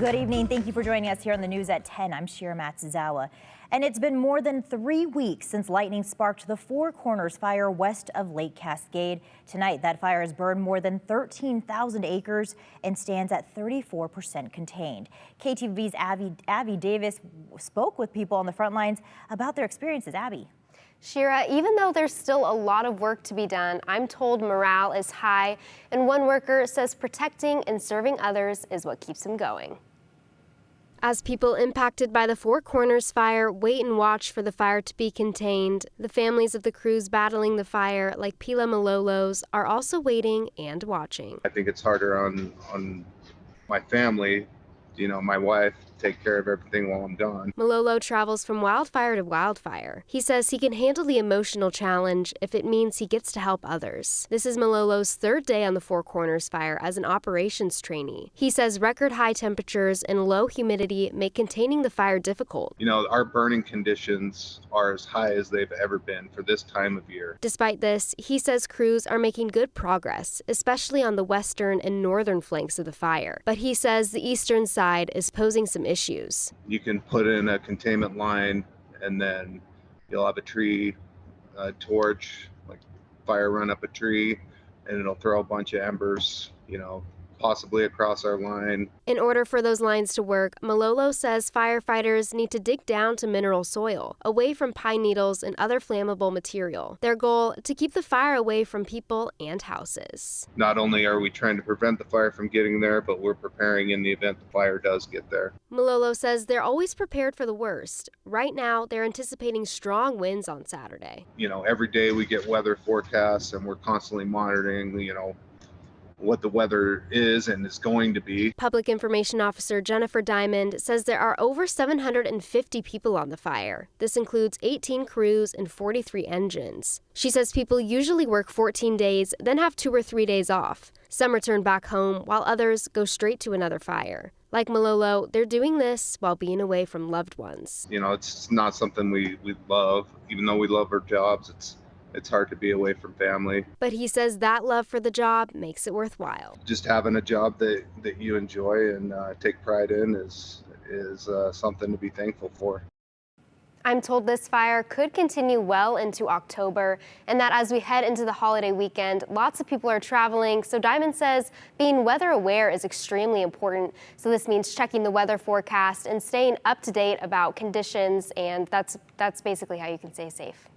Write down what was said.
Good evening. Thank you for joining us here on the news at 10. I'm Shira Matsuzawa. And it's been more than 3 weeks since lightning sparked the Four Corners fire west of Lake Cascade. Tonight, that fire has burned more than 13,000 acres and stands at 34% contained. KTVB's Abby Davis spoke with people on the front lines about their experiences. Abby. Shira, even though there's still a lot of work to be done, I'm told morale is high, and one worker says protecting and serving others is what keeps him going. As people impacted by the Four Corners fire wait and watch for the fire to be contained, the families of the crews battling the fire, like Pila Malolo's, are also waiting and watching. I think it's harder on my family, my wife, take care of everything while I'm gone. Malolo travels from wildfire to wildfire. He says he can handle the emotional challenge if it means he gets to help others. This is Malolo's third day on the Four Corners fire as an operations trainee. He says record high temperatures and low humidity make containing the fire difficult. Our burning conditions are as high as they've ever been for this time of year. Despite this, he says crews are making good progress, especially on the western and northern flanks of the fire. But he says the eastern side is posing some issues. You can put in a containment line and then you'll have a tree, a torch, like fire run up a tree, and it'll throw a bunch of embers, possibly across our line. In order for those lines to work, Malolo says firefighters need to dig down to mineral soil, away from pine needles and other flammable material. Their goal, to keep the fire away from people and houses. Not only are we trying to prevent the fire from getting there, but we're preparing in the event the fire does get there. Malolo says they're always prepared for the worst. Right now, they're anticipating strong winds on Saturday. Every day we get weather forecasts and we're constantly monitoring, what the weather is and is going to be. Public Information Officer Jennifer Diamond says there are over 750 people on the fire. This includes 18 crews and 43 engines. She says people usually work 14 days, then have 2 or 3 days off. Some return back home, while others go straight to another fire. Like Malolo, they're doing this while being away from loved ones. It's not something we love. Even though we love our jobs, it's hard to be away from family. But he says that love for the job makes it worthwhile. Just having a job that you enjoy and take pride in is something to be thankful for. I'm told this fire could continue well into October, and that as we head into the holiday weekend, lots of people are traveling. So Diamond says being weather aware is extremely important. So this means checking the weather forecast and staying up to date about conditions, and that's basically how you can stay safe.